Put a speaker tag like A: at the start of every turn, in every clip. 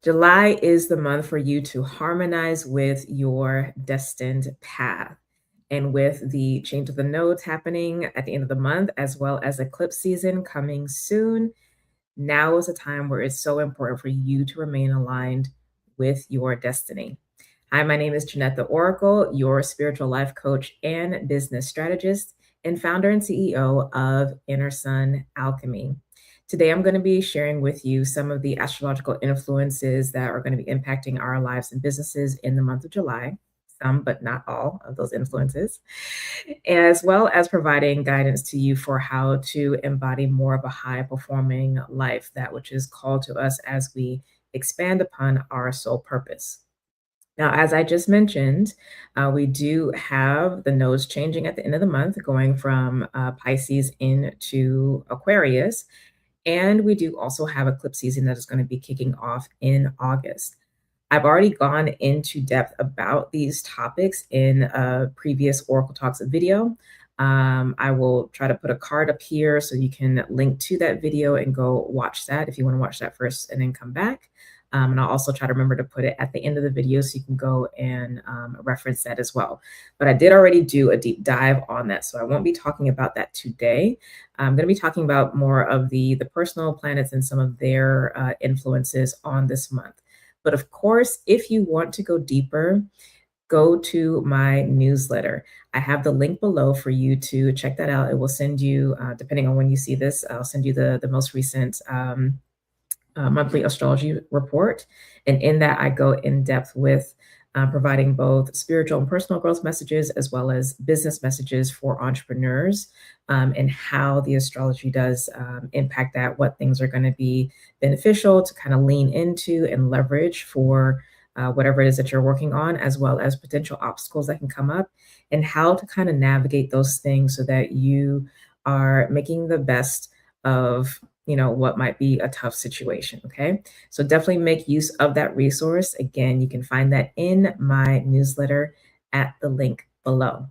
A: July is the month for you to harmonize with your destined path. And with the change of the nodes happening at the end of the month, as well as eclipse season coming soon, now is a time where it's so important for you to remain aligned with your destiny. Hi, my name is Jynnette The Oracle, your spiritual life coach and business strategist, and founder and CEO of Inner Sun Alchemy. Today, I'm going to be sharing with you some of the astrological influences that are going to be impacting our lives and businesses in the month of July. Some, but not all of those influences, as well as providing guidance to you for how to embody more of a high performing life, that which is called to us as we expand upon our soul purpose. Now, as I just mentioned, we do have the nodes changing at the end of the month, going from Pisces into Aquarius. And we do also have eclipse season that is going to be kicking off in August. I've already gone into depth about these topics in a previous Oracle Talks video. I will try to put a card up here so you can link to that video and go watch that if you want to watch that first and then come back. And I'll also try to remember to put it at the end of the video so you can go and reference that as well. But I did already do a deep dive on that, so I won't be talking about that today. I'm going to be talking about more of the personal planets and some of their influences on this month. But of course, if you want to go deeper, go to my newsletter. I have the link below for you to check that out. It will send you, depending on when you see this, I'll send you the most recent monthly astrology report. And in that, I go in depth with providing both spiritual and personal growth messages, as well as business messages for entrepreneurs, and how the astrology does impact that, what things are going to be beneficial to kind of lean into and leverage for whatever it is that you're working on, as well as potential obstacles that can come up, and how to kind of navigate those things so that you are making the best of what might be a tough situation. Okay, so definitely make use of that resource. Again, you can find that in my newsletter at the link below.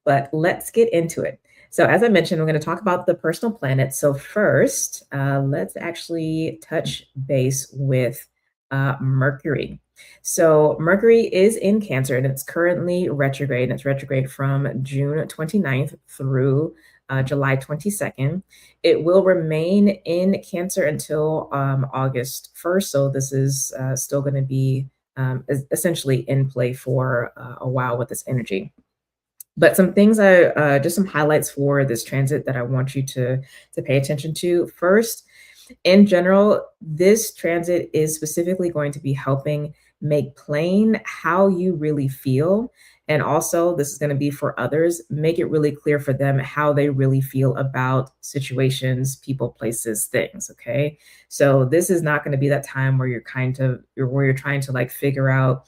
A: But let's get into it. So as I mentioned, we're going to talk about the personal planets. So first, let's actually touch base with Mercury. So Mercury is in Cancer and it's currently retrograde. And it's retrograde from June 29th through July 22nd. It will remain in Cancer until August 1st. So this is still going to be essentially in play for a while with this energy. But some things just some highlights for this transit that I want you to pay attention to. First, in general, this transit is specifically going to be helping make plain how you really feel. And also, this is going to be for others, make it really clear for them how they really feel about situations, people, places, things. Okay. So this is not going to be that time where you're trying to like figure out,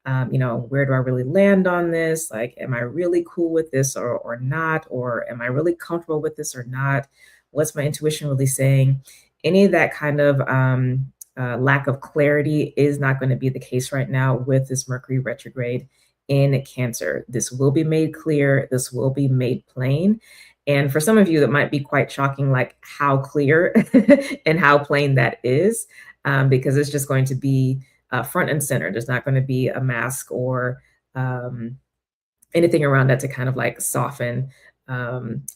A: where do I really land on this? Like, am I really cool with this or not? Or am I really comfortable with this or not? What's my intuition really saying? Any of that kind of lack of clarity is not going to be the case right now with this Mercury retrograde in Cancer. This will be made clear. This will be made plain. And for some of you, that might be quite shocking, like how clear and how plain that is, because it's just going to be front and center. There's not going to be a mask or anything around that to kind of like soften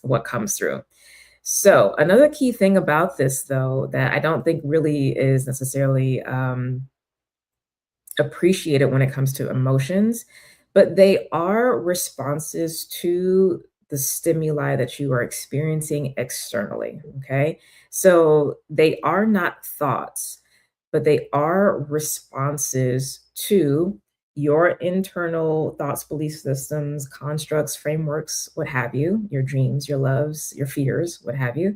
A: what comes through. So another key thing about this, though, that I don't think really is necessarily appreciated when it comes to emotions, but they are responses to the stimuli that you are experiencing externally. Okay. So they are not thoughts, but they are responses to your internal thoughts, belief systems, constructs, frameworks, what have you, your dreams, your loves, your fears, what have you,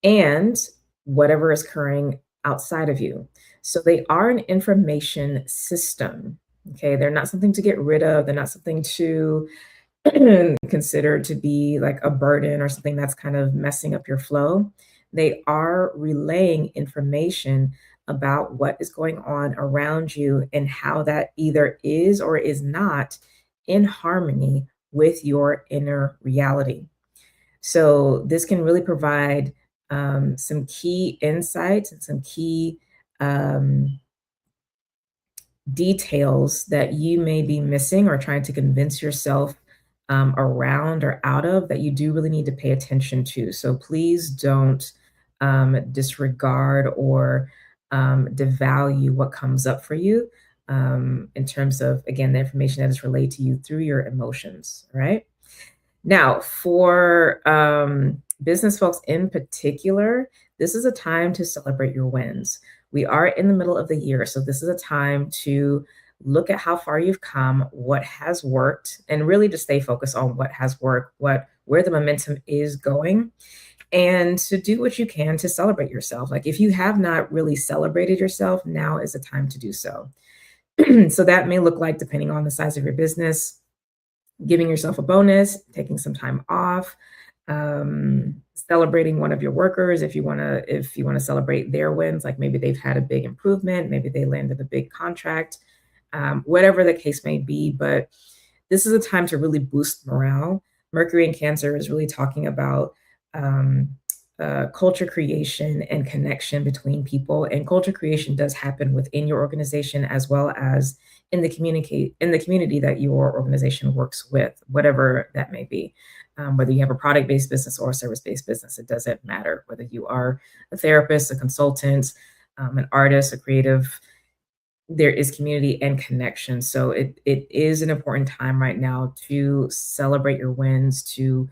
A: and whatever is occurring outside of you. So they are an information system. Okay. They're not something to get rid of. They're not something to consider to be like a burden or something that's kind of messing up your flow. They are relaying information about what is going on around you and how that either is or is not in harmony with your inner reality. So this can really provide some key insights and some key details that you may be missing or trying to convince yourself around or out of that you do really need to pay attention to. So please don't disregard or devalue what comes up for you in terms of, again, the information that is relayed to you through your emotions, right? Now, for business folks in particular, this is a time to celebrate your wins. We are in the middle of the year, so this is a time to look at how far you've come, what has worked, and really to stay focused on what has worked, what where the momentum is going, and to do what you can to celebrate yourself. Like if you have not really celebrated yourself, now is the time to do so. So that may look like, depending on the size of your business, giving yourself a bonus, taking some time off, celebrating one of your workers if you want to celebrate their wins, like maybe they've had a big improvement, maybe they landed a big contract, whatever the case may be. But this is a time to really boost morale. Mercury in Cancer is really talking about um, culture creation and connection between people. And culture creation does happen within your organization as well as in the community that your organization works with, whatever that may be. Whether you have a product-based business or a service-based business, it doesn't matter. Whether you are a therapist, a consultant, an artist, a creative, there is community and connection. So it is an important time right now to celebrate your wins, to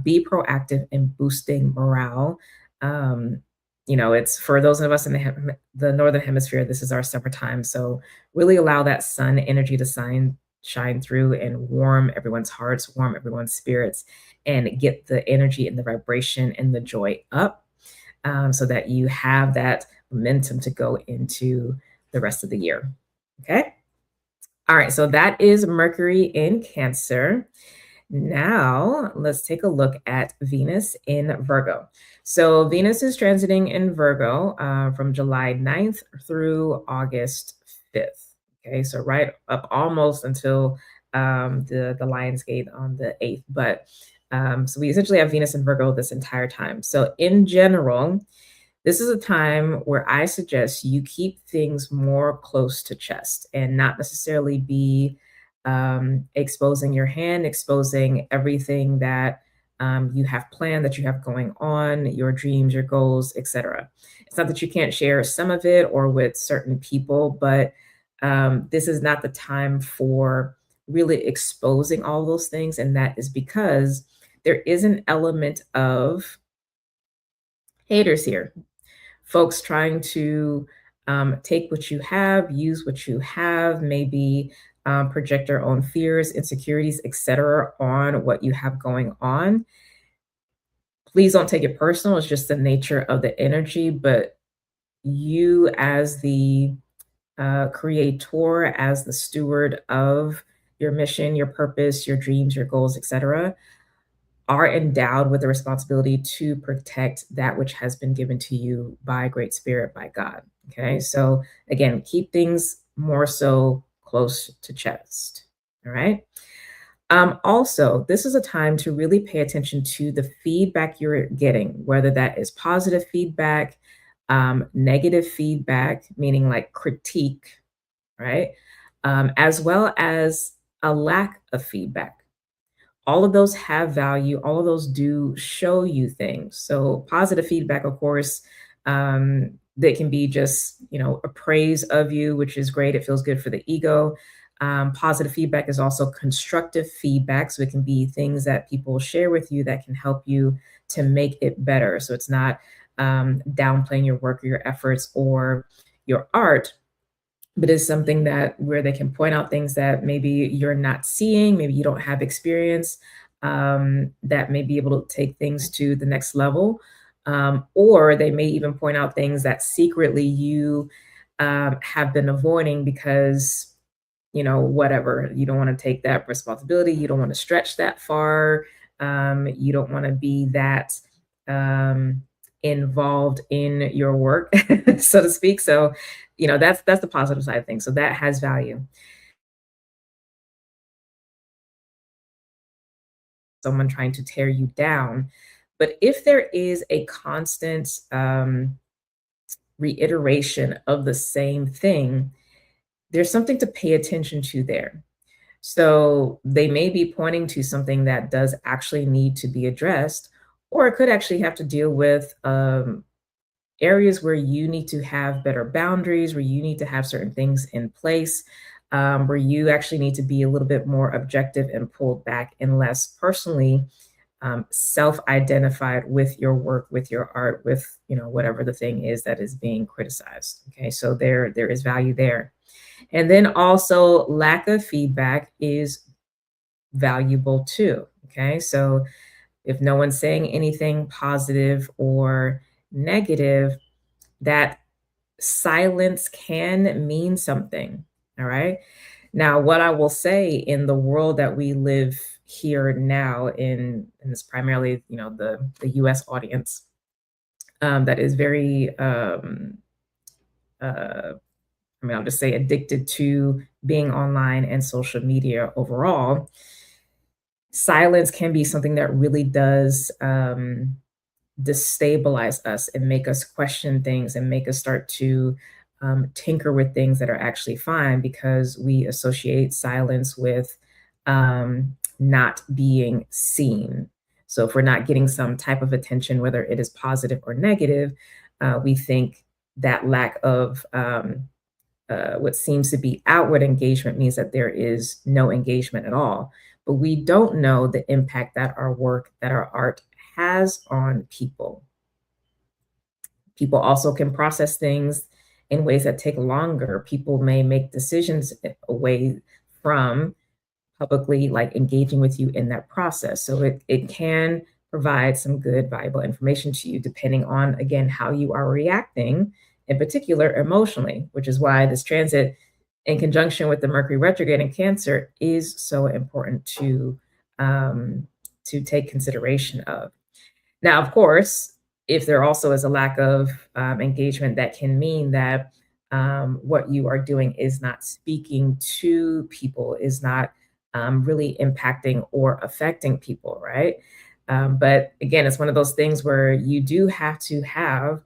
A: be proactive in boosting morale. Um, it's for those of us in the northern hemisphere. This is our summertime, so really allow that sun energy to shine through and warm everyone's hearts, warm everyone's spirits, and get the energy and the vibration and the joy up, so that you have that momentum to go into the rest of the year. Okay. All right. So that is Mercury in Cancer. Now let's take a look at Venus in Virgo. So Venus is transiting in Virgo from July 9th through August 5th. Okay. So right up almost until the Lion's Gate on the 8th. But so we essentially have Venus in Virgo this entire time. So in general, this is a time where I suggest you keep things more close to chest and not necessarily be exposing your hand, exposing everything that you have planned, that you have going on, your dreams, your goals, etc. It's not that you can't share some of it or with certain people, but this is not the time for really exposing all those things. And that is because there is an element of haters here, folks trying to take what you have, use what you have, maybe project their own fears, insecurities, etc., on what you have going on. Please don't take it personal. It's just the nature of the energy. But you, as the creator, as the steward of your mission, your purpose, your dreams, your goals, etc., are endowed with the responsibility to protect that which has been given to you by Great Spirit, by God. Okay. So again, keep things more so close to chest. All right. Also, this is a time to really pay attention to the feedback you're getting, whether that is positive feedback, negative feedback, meaning like critique, right? As well as a lack of feedback. All of those have value. All of those do show you things. So positive feedback, of course, that can be just, a praise of you, which is great. It feels good for the ego. Positive feedback is also constructive feedback. So it can be things that people share with you that can help you to make it better. So it's not downplaying your work or your efforts or your art, but it's something that where they can point out things that maybe you're not seeing, maybe you don't have experience, that may be able to take things to the next level. Or they may even point out things that secretly you have been avoiding because, whatever, you don't want to take that responsibility. You don't want to stretch that far. You don't want to be that involved in your work, so to speak. So, that's the positive side of things. So that has value. Someone trying to tear you down. But if there is a constant reiteration of the same thing, there's something to pay attention to there. So they may be pointing to something that does actually need to be addressed, or it could actually have to deal with areas where you need to have better boundaries, where you need to have certain things in place, where you actually need to be a little bit more objective and pulled back and less personally self-identified with your work, with your art, with whatever the thing is that is being criticized. Okay, so there is value there. And then also lack of feedback is valuable too. Okay, so if no one's saying anything positive or negative, that silence can mean something. All right. Now, what I will say in the world that we live here now in this primarily, the US audience, that is very uh I'll just say addicted to being online and social media overall, silence can be something that really does destabilize us and make us question things and make us start to tinker with things that are actually fine because we associate silence with not being seen. So if we're not getting some type of attention, whether it is positive or negative, we think that lack of what seems to be outward engagement means that there is no engagement at all. But we don't know the impact that our work, that our art has on people. People also can process things in ways that take longer. People may make decisions away from publicly like engaging with you in that process. So it can provide some good, valuable information to you, depending on, again, how you are reacting, in particular emotionally, which is why this transit in conjunction with the Mercury retrograde in Cancer is so important to take consideration of. Now, of course, if there also is a lack of engagement, that can mean that what you are doing is not speaking to people, is not really impacting or affecting people, right? But again, it's one of those things where you do have to have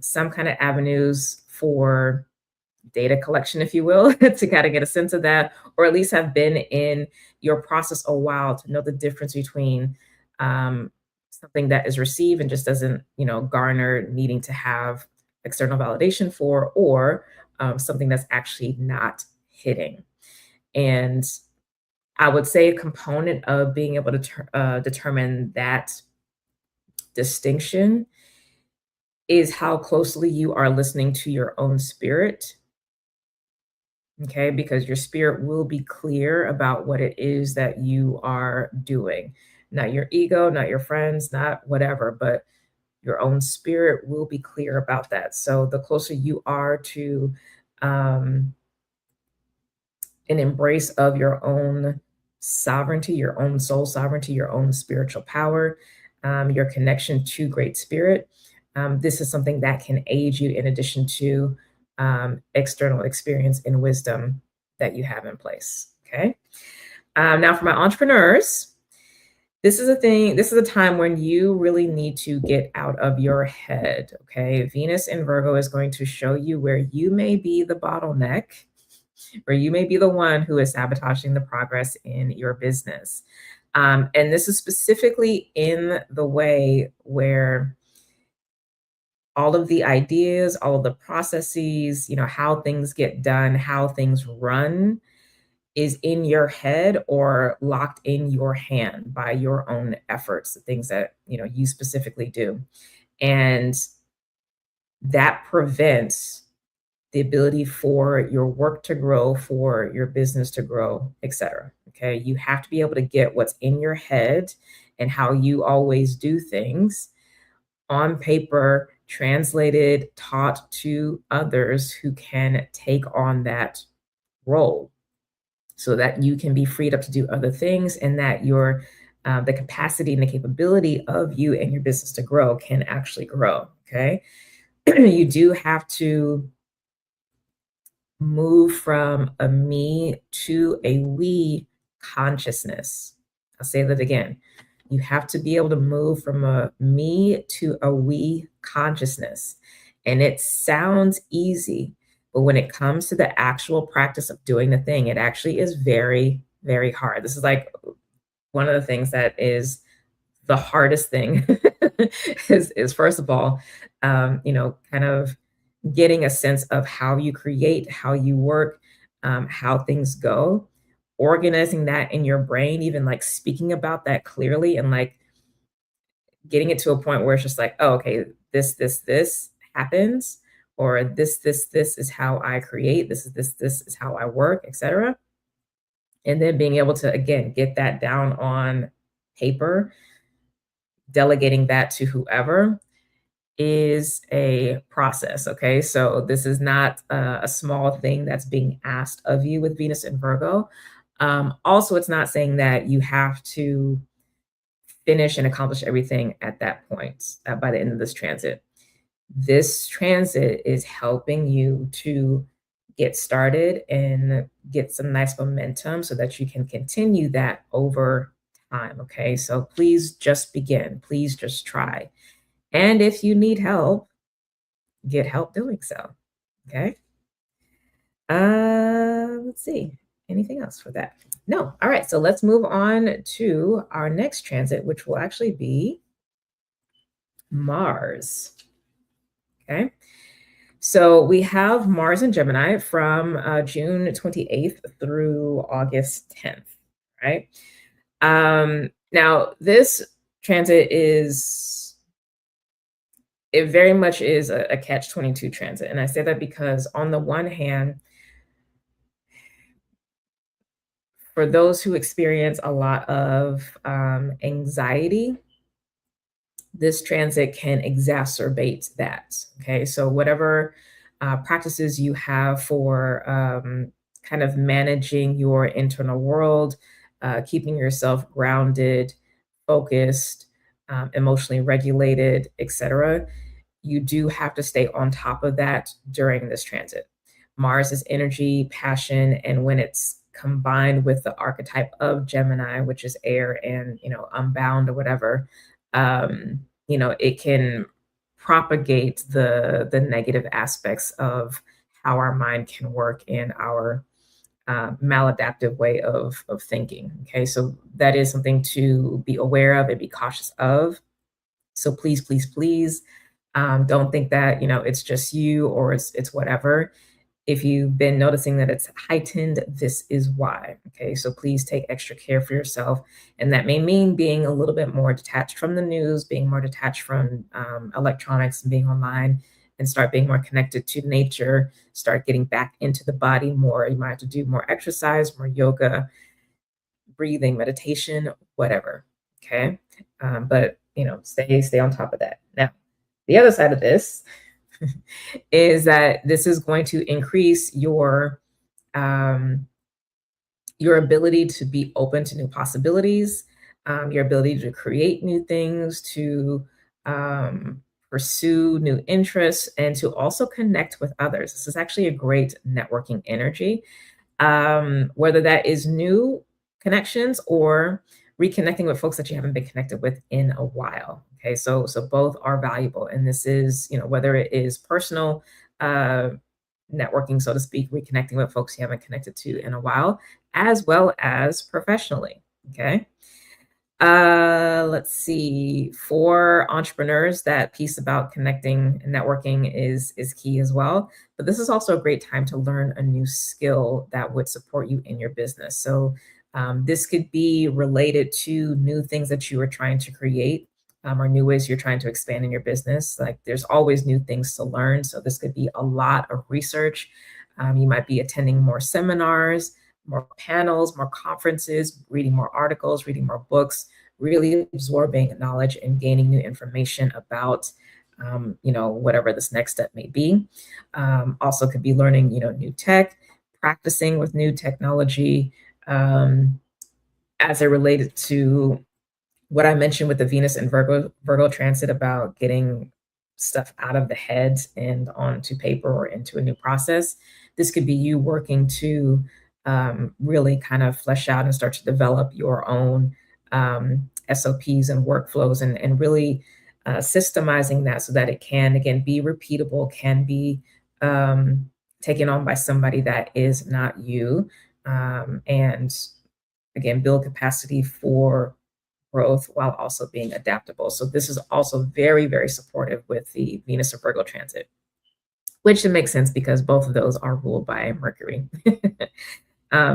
A: some kind of avenues for data collection, if you will, to kind of get a sense of that, or at least have been in your process a while to know the difference between something that is received and just doesn't, garner needing to have external validation for, or something that's actually not hitting. And I would say a component of being able to determine that distinction is how closely you are listening to your own spirit. Okay, because your spirit will be clear about what it is that you are doing. Not your ego, not your friends, not whatever, but your own spirit will be clear about that. So the closer you are to um, an embrace of your own sovereignty, your own soul sovereignty, your own spiritual power, your connection to Great Spirit, this is something that can aid you in addition to external experience and wisdom that you have in place. Okay. Now, for my entrepreneurs, this is a thing, this is a time when you really need to get out of your head. Okay. Venus in Virgo is going to show you where you may be the bottleneck, where you may be the one who is sabotaging the progress in your business. And this is specifically in the way where all of the ideas, all of the processes, how things get done, how things run is in your head or locked in your hand by your own efforts, the things that, you specifically do. And that prevents the ability for your work to grow, for your business to grow, etc. Okay. You have to be able to get what's in your head and how you always do things on paper, translated, taught to others who can take on that role so that you can be freed up to do other things and that your the capacity and the capability of you and your business to grow can actually grow. Okay. You do have to move from a me to a we consciousness. I'll say that again. You have to be able to move from a me to a we consciousness. And it sounds easy, But when it comes to the actual practice of doing the thing, it actually is very, very hard. This is like one of the things that is the hardest thing is first of all, kind of getting a sense of how you create, how you work, how things go, organizing that in your brain, even like speaking about that clearly and like getting it to a point where it's just like, oh, okay, this happens, or this is how I create, this is how I work, etc. And then being able to again get that down on paper, delegating that to whoever is a process. Okay. So this is not a small thing that's being asked of you with Venus and Virgo. Also, it's not saying that you have to finish and accomplish everything at that point by the end of this transit. This transit is helping you to get started and get some nice momentum so that you can continue that over time. Okay. So please just begin. Please just try. And if you need help, get help doing so. Okay. Let's see. Anything else for that? No. All right. So let's move on to our next transit, which will actually be Mars. Okay. So we have Mars in Gemini from June 28th through August 10th. Right. Now, this transit is, it very much is a catch-22 transit. And I say that because on the one hand, for those who experience a lot of anxiety, this transit can exacerbate that. Okay, so whatever practices you have for kind of managing your internal world, keeping yourself grounded, focused, emotionally regulated, etc., you do have to stay on top of that during this transit. Mars is energy, passion, and when it's combined with the archetype of Gemini, which is air and unbound or whatever, it can propagate the negative aspects of how our mind can work in our maladaptive way of thinking. Okay, so that is something to be aware of and be cautious of. So please, please, please, don't think that it's just you or it's whatever. If you've been noticing that it's heightened, this is why. Okay, so please take extra care for yourself, and that may mean being a little bit more detached from the news, being more detached from electronics, and being online, and start being more connected to nature. Start getting back into the body more. You might have to do more exercise, more yoga, breathing, meditation, whatever. Okay, but stay on top of that. Now, the other side of this is that this is going to increase um, your ability to be open to new possibilities, your ability to create new things, to pursue new interests, and to also connect with others. This is actually a great networking energy, whether that is new connections or reconnecting with folks that you haven't been connected with in a while. Okay, so both are valuable, and this is whether it is personal networking, so to speak, reconnecting with folks you haven't connected to in a while, as well as professionally. Okay. Let's see. For entrepreneurs, that piece about connecting and networking is key as well. But this is also a great time to learn a new skill that would support you in your business. So this could be related to new things that you are trying to create, or new ways you're trying to expand in your business. Like there's always new things to learn. So this could be a lot of research. You might be attending more seminars, more panels, more conferences, reading more articles, reading more books, really absorbing knowledge and gaining new information about, whatever this next step may be. Also could be learning, new tech, practicing with new technology, as it related to what I mentioned with the Venus and Virgo transit about getting stuff out of the head and onto paper or into a new process. This could be you working to really kind of flesh out and start to develop your own SOPs and workflows, and really systemizing that so that it can again be repeatable, can be taken on by somebody that is not you, and again, build capacity for growth while also being adaptable. So this is also very, very supportive with the Venus or Virgo transit, which should make sense because both of those are ruled by Mercury.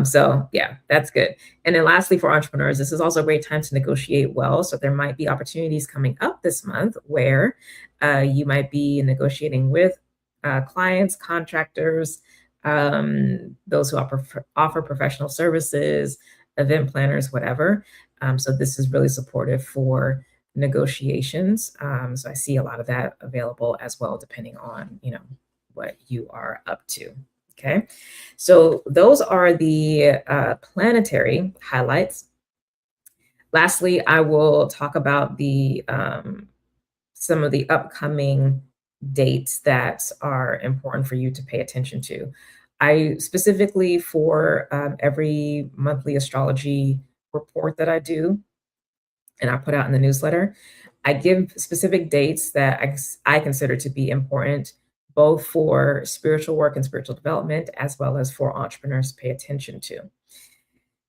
A: So yeah, that's good. And then lastly, for entrepreneurs, this is also a great time to negotiate well. So there might be opportunities coming up this month where you might be negotiating with clients, contractors, those who offer professional services, event planners, whatever. So this is really supportive for negotiations. So I see a lot of that available as well, depending on, what you are up to. Okay. So those are the planetary highlights. Lastly, I will talk about the some of the upcoming dates that are important for you to pay attention to. I specifically for every monthly astrology report that I do and I put out in the newsletter, I give specific dates that I consider to be important, both for spiritual work and spiritual development, as well as for entrepreneurs to pay attention to.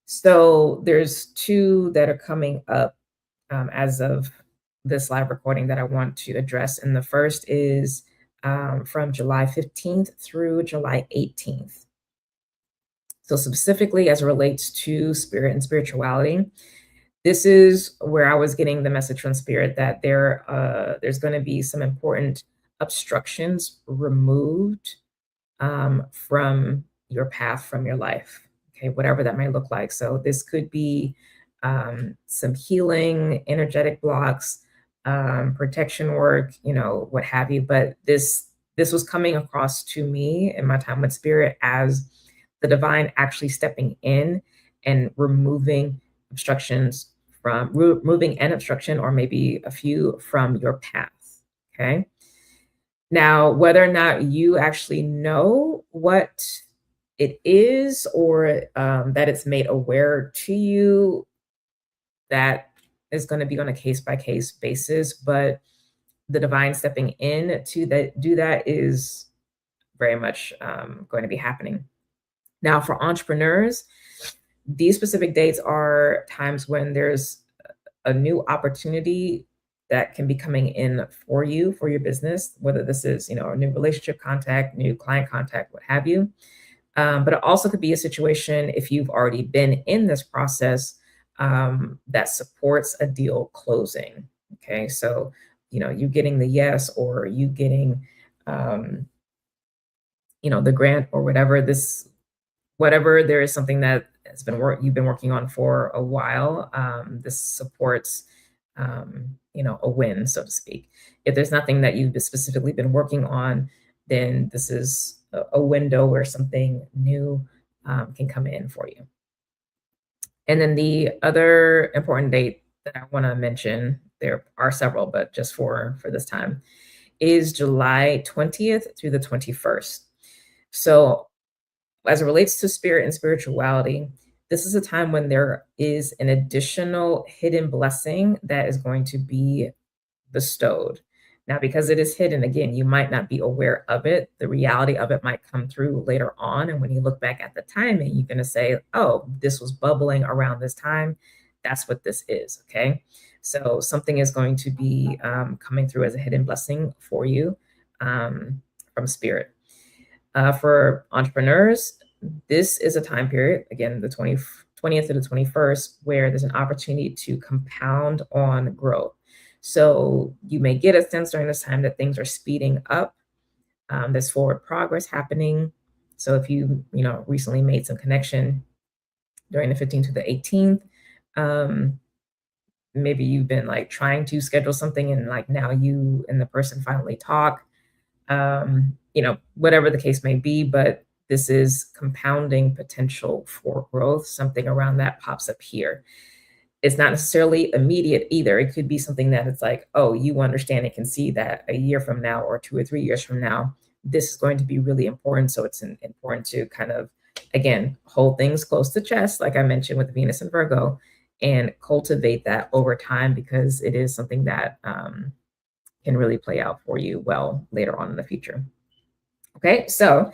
A: So there's two that are coming up as of this live recording that I want to address. And the first is from July 15th through July 18th. So specifically as it relates to spirit and spirituality, this is where I was getting the message from spirit that there's going to be some important obstructions removed from your path, from your life. Okay, whatever that may look like. So this could be some healing, energetic blocks, protection work, what have you. But this was coming across to me in my time with spirit as the divine actually stepping in and removing obstructions from removing an obstruction or maybe a few from your path. Okay. Now, whether or not you actually know what it is or that it's made aware to you, that is going to be on a case by case basis. But the divine stepping in to do that is very much going to be happening. Now, for entrepreneurs, these specific dates are times when there's a new opportunity that can be coming in for you, for your business, whether this is, a new relationship contact, new client contact, what have you. But it also could be a situation if you've already been in this process that supports a deal closing. Okay. So, you getting the yes or you getting, the grant or whatever there is something that has been you've been working on for a while. This supports, a win, so to speak. If there's nothing that you've specifically been working on, then this is a window where something new can come in for you. And then the other important date that I want to mention, there are several, but just for this time, is July 20th through the 21st. So as it relates to spirit and spirituality, this is a time when there is an additional hidden blessing that is going to be bestowed. Now, because it is hidden, again, you might not be aware of it. The reality of it might come through later on. And when you look back at the timing, you're going to say, oh, this was bubbling around this time. That's what this is. Okay. So something is going to be coming through as a hidden blessing for you from spirit. For entrepreneurs, this is a time period, again, the 20th to the 21st, where there's an opportunity to compound on growth. So you may get a sense during this time that things are speeding up. There's forward progress happening. So if you, recently made some connection during the 15th to the 18th, maybe you've been like trying to schedule something and like now you and the person finally talk, whatever the case may be, but this is compounding potential for growth. Something around that pops up here. It's not necessarily immediate either. It could be something that it's like, oh, you understand and can see that a year from now or 2 or 3 years from now, this is going to be really important. So it's important to kind of, again, hold things close to chest, like I mentioned with Venus and Virgo, and cultivate that over time because it is something that can really play out for you well later on in the future. Okay, so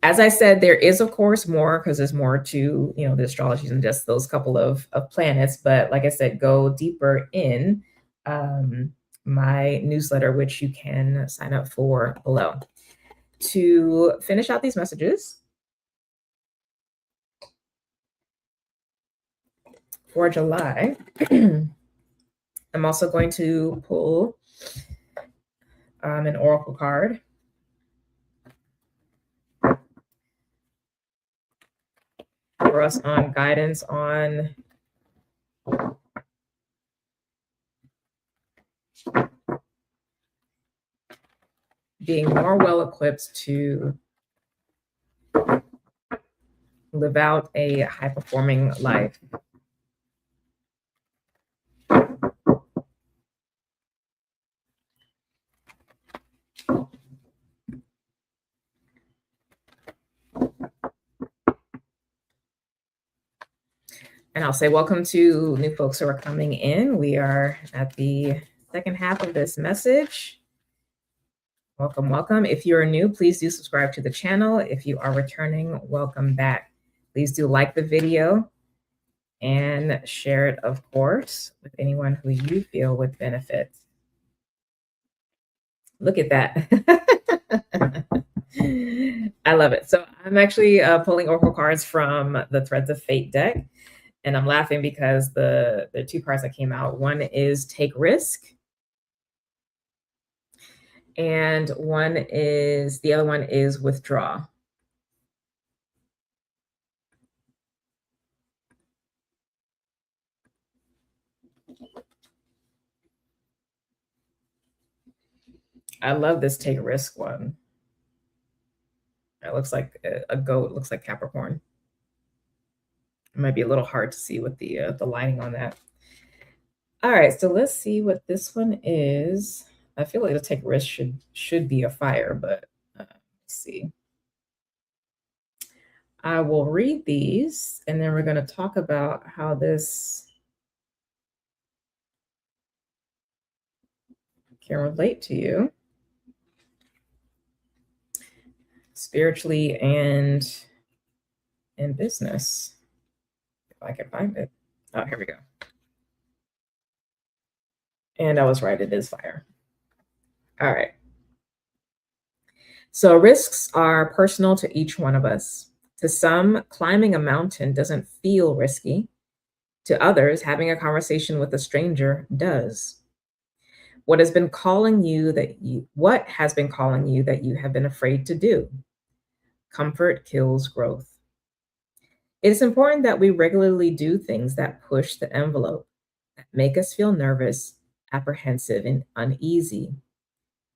A: As I said, there is, of course, more because there's more to, the astrology than just those couple of planets. But like I said, go deeper in my newsletter, which you can sign up for below. To finish out these messages for July, I'm also going to pull an oracle card for us on guidance on being more well equipped to live out a high performing life. And I'll say welcome to new folks who are coming in. We are at the second half of this message. Welcome, welcome. If you're new, please do subscribe to the channel. If you are returning, welcome back. Please do like the video and share it, of course, with anyone who you feel would benefit. Look at that. I love it. So I'm actually pulling oracle cards from the Threads of Fate deck. And I'm laughing because the two cards that came out, one is Take Risk. And the other one is Withdraw. I love this Take Risk one. It looks like a goat. It looks like Capricorn. It might be a little hard to see with the lighting on that. All right, so let's see what this one is. I feel like the Take Risk should be a fire, but let's see. I will read these, and then we're going to talk about how this can relate to you spiritually and in business. If I can find it. Oh, here we go. And I was right, it is fire. All right. So risks are personal to each one of us. To some, climbing a mountain doesn't feel risky. To others, having a conversation with a stranger does. What has been calling you that you have been afraid to do? Comfort kills growth. It is important that we regularly do things that push the envelope, that make us feel nervous, apprehensive, and uneasy,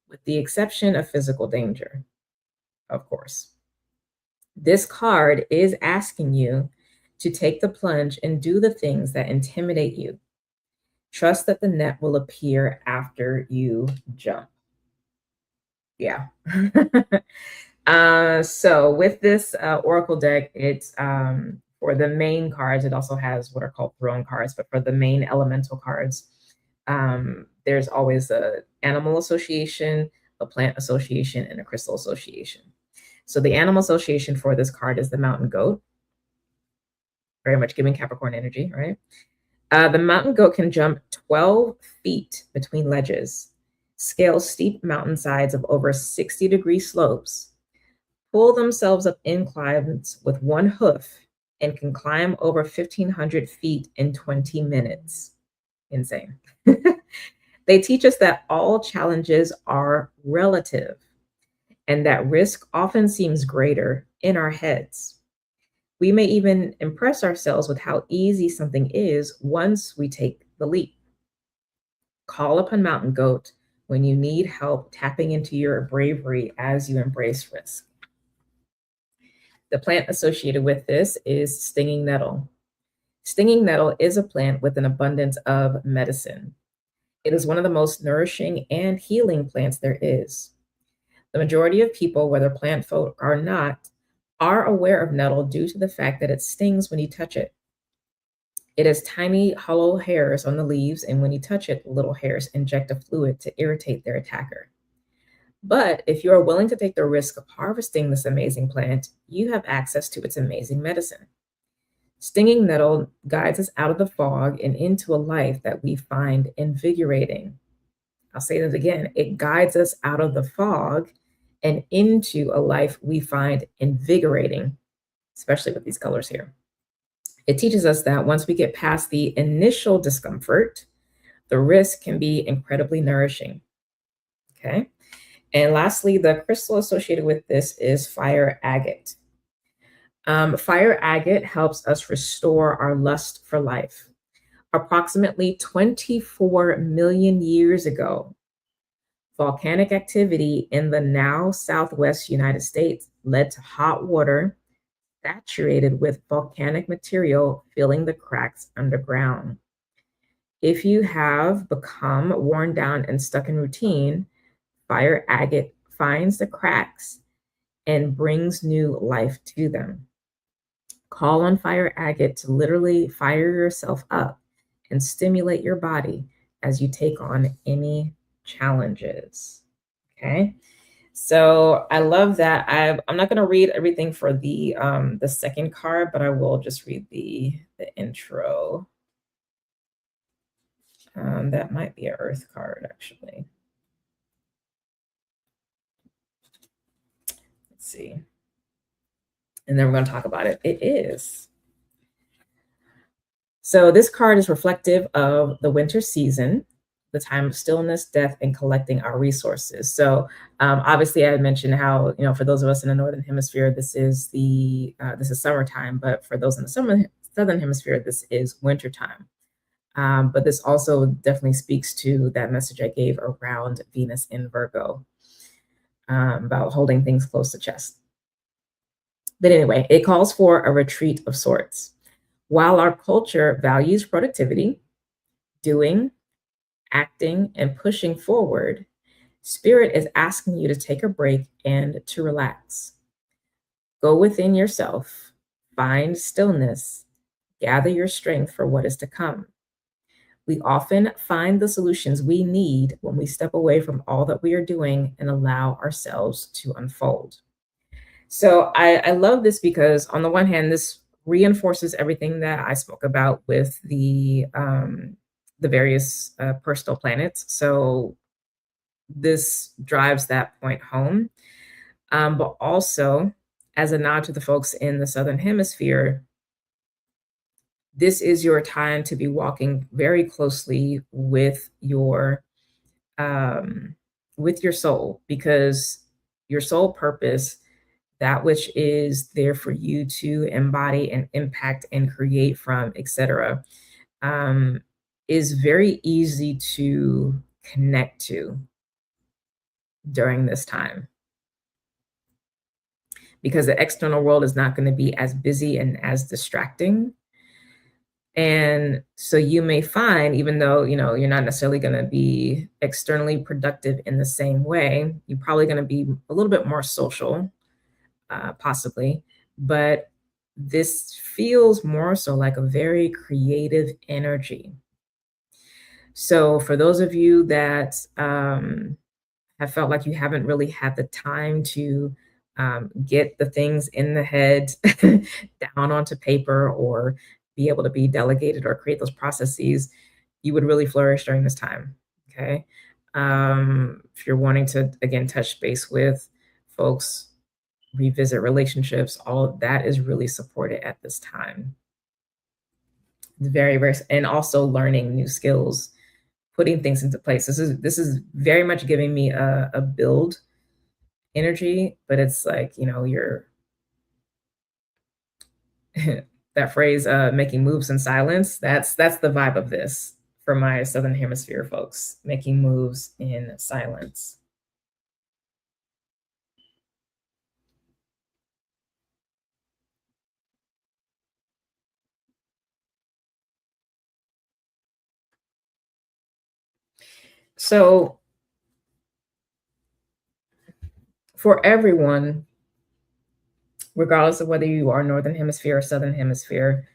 A: with the exception of physical danger, of course. This card is asking you to take the plunge and do the things that intimidate you. Trust that the net will appear after you jump. Yeah. So with this oracle deck, it's for the main cards, it also has what are called throne cards, but for the main elemental cards, there's always a animal association, a plant association, and a crystal association. So the animal association for this card is the mountain goat, very much giving Capricorn energy, right? The mountain goat can jump 12 feet between ledges, scale steep mountainsides of over 60-degree slopes, pull themselves up inclines with one hoof, and can climb over 1,500 feet in 20 minutes. Insane. They teach us that all challenges are relative and that risk often seems greater in our heads. We may even impress ourselves with how easy something is once we take the leap. Call upon Mountain Goat when you need help tapping into your bravery as you embrace risk. The plant associated with this is stinging nettle. Stinging nettle is a plant with an abundance of medicine. It is one of the most nourishing and healing plants there is. The majority of people, whether plant folk or not, are aware of nettle due to the fact that it stings when you touch it. It has tiny hollow hairs on the leaves, and when you touch it, the little hairs inject a fluid to irritate their attacker. But if you are willing to take the risk of harvesting this amazing plant, you have access to its amazing medicine. Stinging nettle guides us out of the fog and into a life that we find invigorating. I'll say that again. It guides us out of the fog and into a life we find invigorating, especially with these colors here. It teaches us that once we get past the initial discomfort, the risk can be incredibly nourishing. Okay. And lastly, the crystal associated with this is fire agate. Fire agate helps us restore our lust for life. Approximately 24 million years ago, volcanic activity in the now southwest United States led to hot water saturated with volcanic material filling the cracks underground. If you have become worn down and stuck in routine, fire agate finds the cracks and brings new life to them. Call on fire agate to literally fire yourself up and stimulate your body as you take on any challenges. Okay. So I love that. I'm not going to read everything for the second card, but I will just read the intro. That might be an Earth card, actually. Let's see. And then we're going to talk about it. It is. So this card is reflective of the winter season, the time of stillness, death, and collecting our resources. So obviously, I mentioned how, for those of us in the northern hemisphere, this is summertime, but for those in the southern hemisphere, this is wintertime. But this also definitely speaks to that message I gave around Venus in Virgo, about holding things close to chest. But anyway, it calls for a retreat of sorts. While our culture values productivity, doing, acting, and pushing forward, Spirit is asking you to take a break and to relax. Go within yourself, find stillness, gather your strength for what is to come. We often find the solutions we need when we step away from all that we are doing and allow ourselves to unfold. So I love this because, on the one hand, this reinforces everything that I spoke about with the various personal planets. So this drives that point home. But also, as a nod to the folks in the Southern Hemisphere, this is your time to be walking very closely with your soul, because your soul purpose, that which is there for you to embody and impact and create from, etc., is very easy to connect to during this time, because the external world is not going to be as busy and as distracting. And so you may find, even though you're not necessarily going to be externally productive in the same way, you're probably going to be a little bit more social, possibly, but this feels more so like a very creative energy. So for those of you that have felt like you haven't really had the time to get the things in the head down onto paper, or be able to be delegated or create those processes, you would really flourish during this time. Okay. If you're wanting to, again, touch base with folks, revisit relationships, all of that is really supported at this time. Very, very, and also learning new skills, putting things into place. This is very much giving me a build energy, but it's like, you're that phrase, making moves in silence. That's the vibe of this for my Southern Hemisphere folks, making moves in silence. So for everyone, regardless of whether you are Northern Hemisphere or Southern Hemisphere,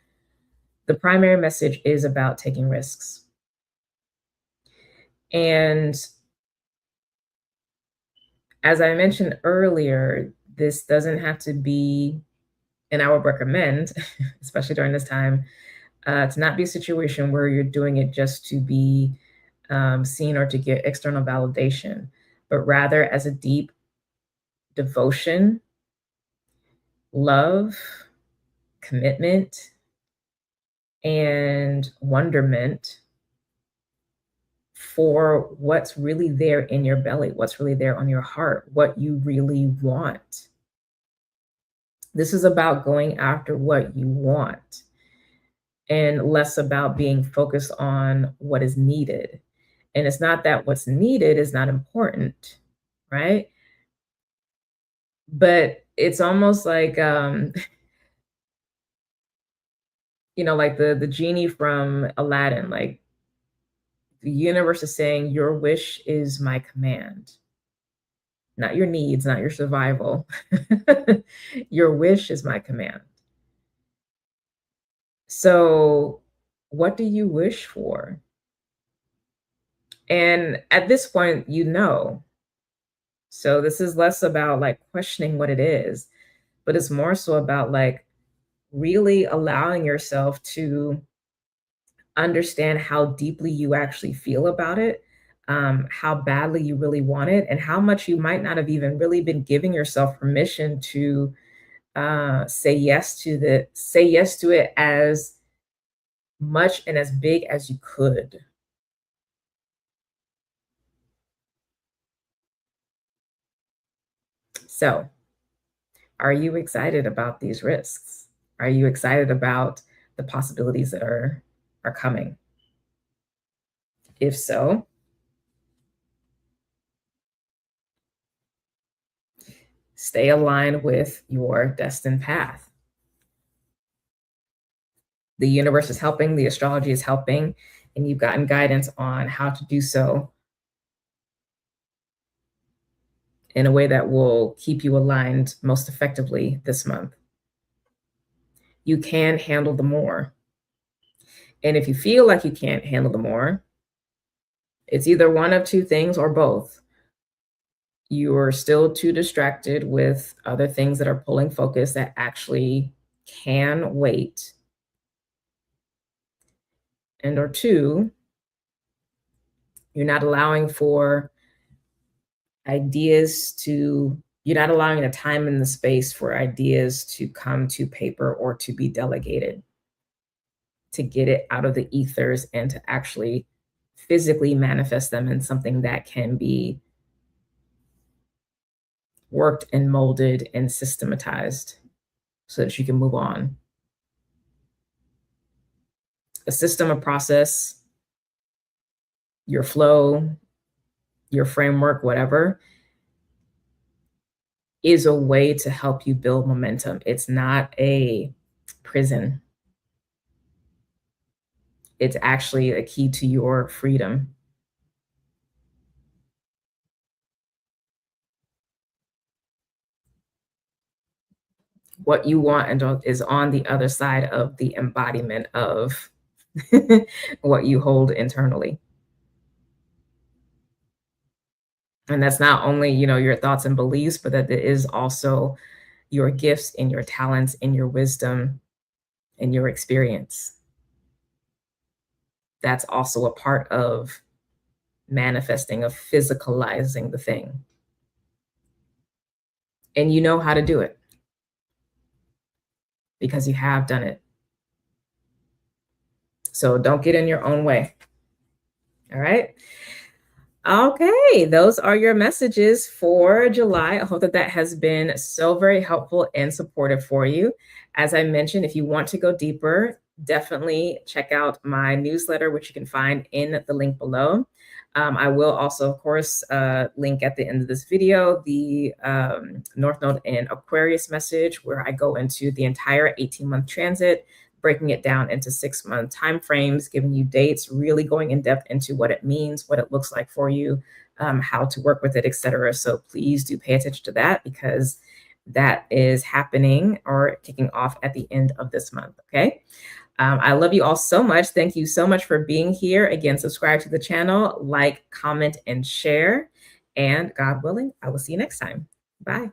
A: the primary message is about taking risks. And As I mentioned earlier, this doesn't have to be, and I would recommend, especially during this time, to not be a situation where you're doing it just to be seen or to get external validation, but rather as a deep devotion, love, commitment, and wonderment for what's really there in your belly, what's really there on your heart, what you really want. This is about going after what you want and less about being focused on what is needed. And it's not that what's needed is not important, right? But it's almost like like the genie from Aladdin, like the universe is saying your wish is my command, not your needs, not your survival. Your wish is my command. So, what do you wish for? And at this point, you know. So, this is less about like questioning what it is, but it's more so about like really allowing yourself to understand how deeply you actually feel about it, how badly you really want it, and how much you might not have even really been giving yourself permission to say yes to it as much and as big as you could. So, are you excited about these risks? Are you excited about the possibilities that are coming? If so, stay aligned with your destined path. The universe is helping, the astrology is helping, and you've gotten guidance on how to do so in a way that will keep you aligned most effectively this month. You can handle the more. And if you feel like you can't handle the more, it's either one of two things or both. You're still too distracted with other things that are pulling focus that actually can wait. And or two, you're not allowing for you're not allowing the time and the space for ideas to come to paper or to be delegated, to get it out of the ethers and to actually physically manifest them in something that can be worked and molded and systematized so that you can move on. A system, a process, your flow, your framework, whatever, is a way to help you build momentum. It's not a prison. It's actually a key to your freedom. What you want is on the other side of the embodiment of what you hold internally. And that's not only, your thoughts and beliefs, but that it is also your gifts and your talents and your wisdom and your experience. That's also a part of manifesting, of physicalizing the thing. And you know how to do it because you have done it. So don't get in your own way. All right. Okay, those are your messages for July. I hope that that has been so very helpful and supportive for you. As I mentioned, if you want to go deeper, definitely check out my newsletter, which you can find in the link below. I will also, of course, link at the end of this video the North Node in Aquarius message, where I go into the entire 18-month transit, breaking it down into 6-month timeframes, giving you dates, really going in depth into what it means, what it looks like for you, how to work with it, etc. So please do pay attention to that because that is happening or kicking off at the end of this month. Okay. I love you all so much. Thank you so much for being here. Again, subscribe to the channel, like, comment, and share. And God willing, I will see you next time. Bye.